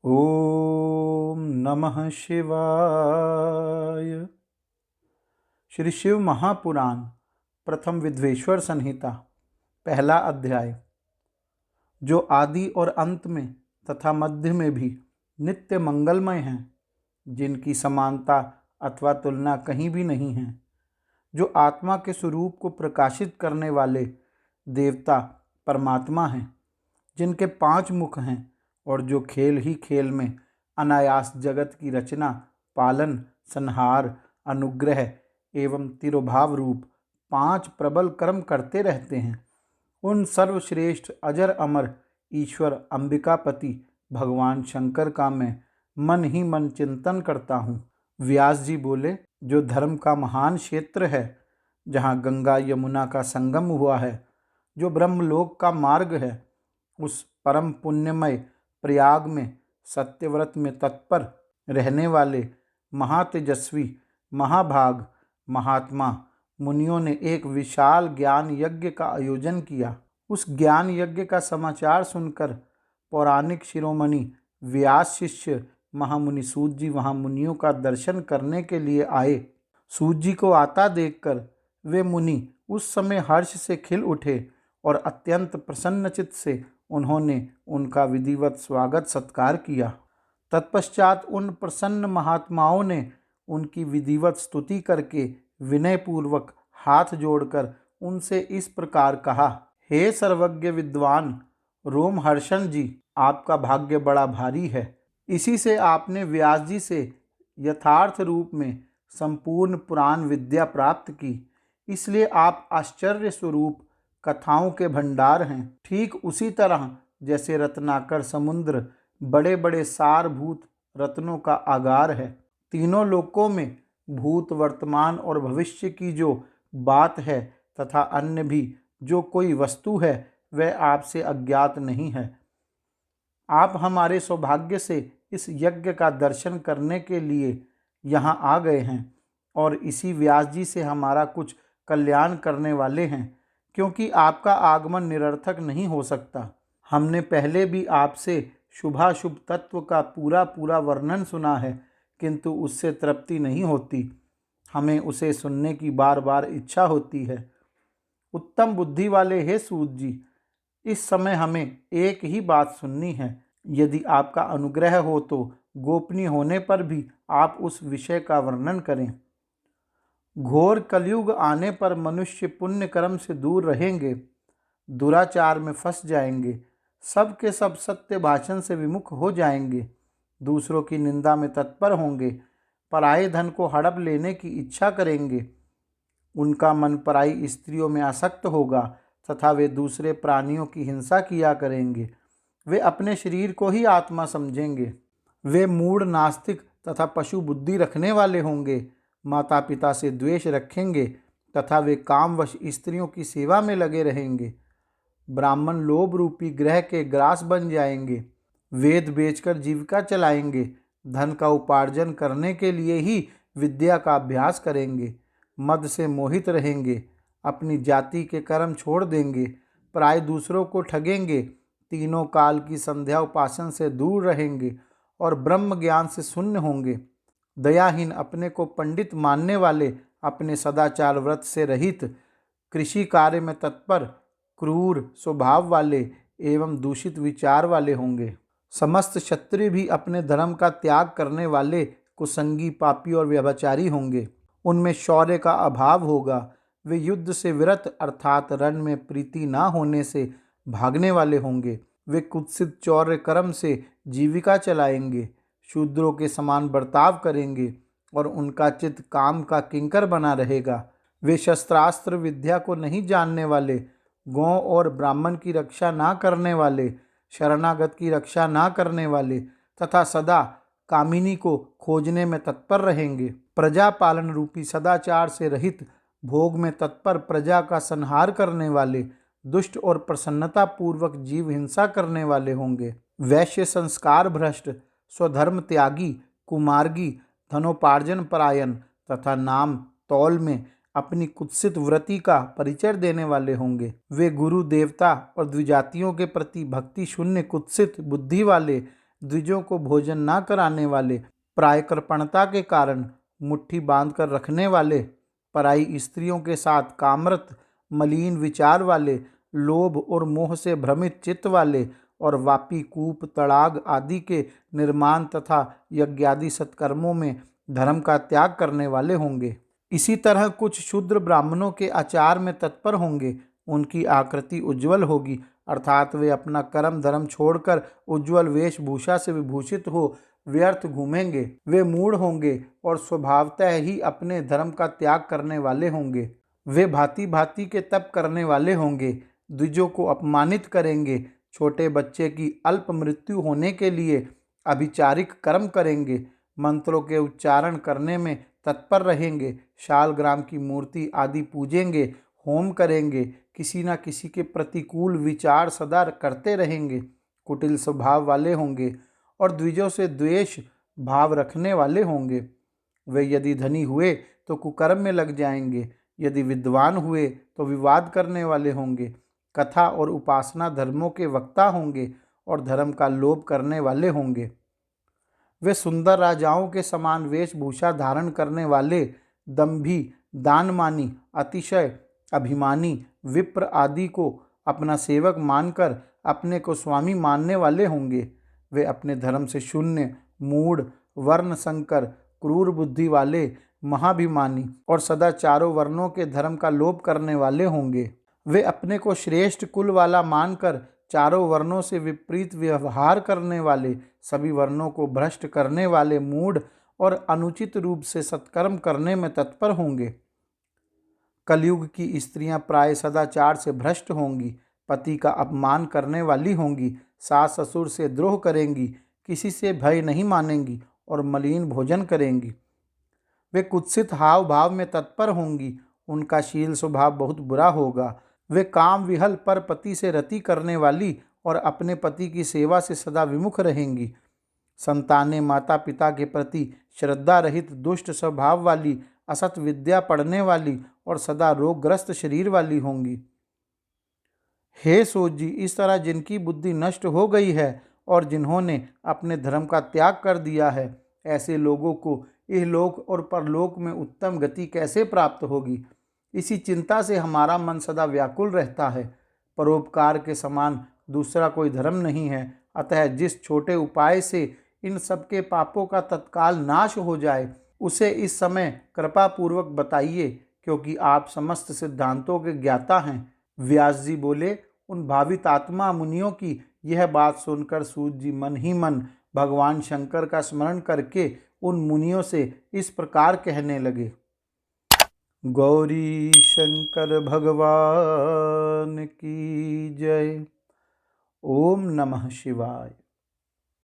ओम नमः शिवाय। श्री शिव महापुराण प्रथम विद्वेश्वर संहिता पहला अध्याय। जो आदि और अंत में तथा मध्य में भी नित्य मंगलमय हैं, जिनकी समानता अथवा तुलना कहीं भी नहीं है, जो आत्मा के स्वरूप को प्रकाशित करने वाले देवता परमात्मा हैं, जिनके 5 मुख हैं और जो खेल ही खेल में अनायास जगत की रचना, पालन, संहार, अनुग्रह एवं तिरोभाव रूप 5 प्रबल कर्म करते रहते हैं, उन सर्वश्रेष्ठ अजर अमर ईश्वर अंबिकापति भगवान शंकर का मैं मन ही मन चिंतन करता हूँ। व्यास जी बोले, जो धर्म का महान क्षेत्र है, जहाँ गंगा यमुना का संगम हुआ है, जो ब्रह्मलोक का मार्ग है, उस परम पुण्यमय प्रयाग में सत्यव्रत में तत्पर रहने वाले महातेजस्वी महाभाग महात्मा मुनियों ने एक विशाल ज्ञान यज्ञ का आयोजन किया। उस ज्ञान यज्ञ का समाचार सुनकर पौराणिक शिरोमणि व्यास शिष्य महामुनि सूत जी वहां मुनियों का दर्शन करने के लिए आए। सूत जी को आता देखकर वे मुनि उस समय हर्ष से खिल उठे और अत्यंत प्रसन्नचित्त से उन्होंने उनका विधिवत स्वागत सत्कार किया। तत्पश्चात उन प्रसन्न महात्माओं ने उनकी विधिवत स्तुति करके विनयपूर्वक हाथ जोड़कर उनसे इस प्रकार कहा, हे सर्वज्ञ विद्वान रोमहर्षण जी, आपका भाग्य बड़ा भारी है। इसी से आपने व्यास जी से यथार्थ रूप में संपूर्ण पुराण विद्या प्राप्त की, इसलिए आप आश्चर्य स्वरूप कथाओं के भंडार हैं। ठीक उसी तरह जैसे रत्नाकर समुद्र बड़े बड़े सारभूत रत्नों का आगार है। तीनों लोकों में भूत, वर्तमान और भविष्य की जो बात है तथा अन्य भी जो कोई वस्तु है, वह आपसे अज्ञात नहीं है। आप हमारे सौभाग्य से इस यज्ञ का दर्शन करने के लिए यहाँ आ गए हैं और इसी व्यास जी से हमारा कुछ कल्याण करने वाले हैं, क्योंकि आपका आगमन निरर्थक नहीं हो सकता। हमने पहले भी आपसे शुभाशुभ तत्व का पूरा वर्णन सुना है, किंतु उससे तृप्ति नहीं होती। हमें उसे सुनने की बार बार इच्छा होती है। उत्तम बुद्धि वाले हे सूत जी, इस समय हमें एक ही बात सुननी है। यदि आपका अनुग्रह हो तो गोपनीय होने पर भी आप उस विषय का वर्णन करें। घोर कलयुग आने पर मनुष्य पुण्य कर्म से दूर रहेंगे, दुराचार में फंस जाएंगे, सब के सब सत्य भाषण से विमुख हो जाएंगे, दूसरों की निंदा में तत्पर होंगे, पराये धन को हड़प लेने की इच्छा करेंगे, उनका मन पराई स्त्रियों में आसक्त होगा तथा वे दूसरे प्राणियों की हिंसा किया करेंगे। वे अपने शरीर को ही आत्मा समझेंगे। वे मूढ़, नास्तिक तथा पशु बुद्धि रखने वाले होंगे, माता पिता से द्वेष रखेंगे तथा वे कामवश स्त्रियों की सेवा में लगे रहेंगे। ब्राह्मण लोभ रूपी ग्रह के ग्रास बन जाएंगे, वेद बेचकर जीविका चलाएंगे, धन का उपार्जन करने के लिए ही विद्या का अभ्यास करेंगे, मद से मोहित रहेंगे, अपनी जाति के कर्म छोड़ देंगे, प्राय दूसरों को ठगेंगे, तीनों काल की संध्या उपासन से दूर रहेंगे और ब्रह्म ज्ञान से शून्य होंगे। दयाहीन, अपने को पंडित मानने वाले, अपने सदाचार व्रत से रहित, कृषि कार्य में तत्पर, क्रूर स्वभाव वाले एवं दूषित विचार वाले होंगे। समस्त क्षत्रिय भी अपने धर्म का त्याग करने वाले कुसंगी, पापी और व्यभिचारी होंगे। उनमें शौर्य का अभाव होगा। वे युद्ध से विरत अर्थात रण में प्रीति ना होने से भागने वाले होंगे। वे कुत्सित चौर्य कर्म से जीविका चलाएंगे, शूद्रों के समान बर्ताव करेंगे और उनका चित्त काम का किंकर बना रहेगा। वे शस्त्रास्त्र विद्या को नहीं जानने वाले, गौ और ब्राह्मण की रक्षा ना करने वाले, शरणागत की रक्षा ना करने वाले तथा सदा कामिनी को खोजने में तत्पर रहेंगे। प्रजा पालन रूपी सदाचार से रहित, भोग में तत्पर, प्रजा का संहार करने वाले, दुष्ट और प्रसन्नता पूर्वक जीव हिंसा करने वाले होंगे। वैश्य, संस्कार भ्रष्ट, स्वधर्म त्यागी, कुमार्गी, धनोपार्जन परायण तथा नाम तौल में अपनी कुत्सित व्रति का परिचय देने वाले होंगे। वे गुरु, देवता और द्विजातियों के प्रति भक्ति शून्य, कुत्सित बुद्धि वाले, द्विजों को भोजन न कराने वाले, प्रायकृपणता के कारण मुट्ठी बांधकर रखने वाले, पराई स्त्रियों के साथ कामरत मलिन विचार वाले, लोभ और मोह से भ्रमित चित्त वाले और वापी कूप तड़ाग आदि के निर्माण तथा यज्ञादि सत्कर्मों में धर्म का त्याग करने वाले होंगे। इसी तरह कुछ शूद्र ब्राह्मणों के आचार में तत्पर होंगे। उनकी आकृति उज्जवल होगी, अर्थात वे अपना कर्म धर्म छोड़कर उज्जवल वेशभूषा से विभूषित हो व्यर्थ घूमेंगे। वे मूढ़ होंगे और स्वभावतः ही अपने धर्म का त्याग करने वाले होंगे। वे भांति भांति के तप करने वाले होंगे, द्विजों को अपमानित करेंगे, छोटे बच्चे की अल्प मृत्यु होने के लिए अभिचारिक कर्म करेंगे, मंत्रों के उच्चारण करने में तत्पर रहेंगे, शालग्राम की मूर्ति आदि पूजेंगे, होम करेंगे, किसी न किसी के प्रतिकूल विचार सदा करते रहेंगे, कुटिल स्वभाव वाले होंगे और द्विजों से द्वेष भाव रखने वाले होंगे। वे यदि धनी हुए तो कुकर्म में लग जाएंगे, यदि विद्वान हुए तो विवाद करने वाले होंगे, कथा और उपासना धर्मों के वक्ता होंगे और धर्म का लोभ करने वाले होंगे। वे सुंदर राजाओं के समान वेशभूषा धारण करने वाले, दंभी, दानमानी, अतिशय अभिमानी, विप्र आदि को अपना सेवक मानकर अपने को स्वामी मानने वाले होंगे। वे अपने धर्म से शून्य, मूढ़, वर्ण संकर, क्रूर बुद्धि वाले, महाभिमानी और सदा चारों वर्णों के धर्म का लोभ करने वाले होंगे। वे अपने को श्रेष्ठ कुल वाला मानकर चारों वर्णों से विपरीत व्यवहार करने वाले, सभी वर्णों को भ्रष्ट करने वाले, मूढ़ और अनुचित रूप से सत्कर्म करने में तत्पर होंगे। कलयुग की स्त्रियां प्राय सदाचार से भ्रष्ट होंगी, पति का अपमान करने वाली होंगी, सास ससुर से द्रोह करेंगी, किसी से भय नहीं मानेंगी और मलिन भोजन करेंगी। वे कुत्सित हाव भाव में तत्पर होंगी, उनका शील स्वभाव बहुत बुरा होगा। वे काम विहल पर पति से रति करने वाली और अपने पति की सेवा से सदा विमुख रहेंगी। संतानें माता पिता के प्रति श्रद्धा रहित, दुष्ट स्वभाव वाली, असत विद्या पढ़ने वाली और सदा रोगग्रस्त शरीर वाली होंगी। हे सूत जी, इस तरह जिनकी बुद्धि नष्ट हो गई है और जिन्होंने अपने धर्म का त्याग कर दिया है, ऐसे लोगों को इहलोक और परलोक में उत्तम गति कैसे प्राप्त होगी? इसी चिंता से हमारा मन सदा व्याकुल रहता है। परोपकार के समान दूसरा कोई धर्म नहीं है, अतः जिस छोटे उपाय से इन सबके पापों का तत्काल नाश हो जाए, उसे इस समय कृपा पूर्वक बताइए, क्योंकि आप समस्त सिद्धांतों के ज्ञाता हैं। व्यास जी बोले, उन भावित आत्मा मुनियों की यह बात सुनकर सूत जी मन ही मन भगवान शंकर का स्मरण करके उन मुनियों से इस प्रकार कहने लगे। गौरी शंकर भगवान की जय। ओम नमः शिवाय।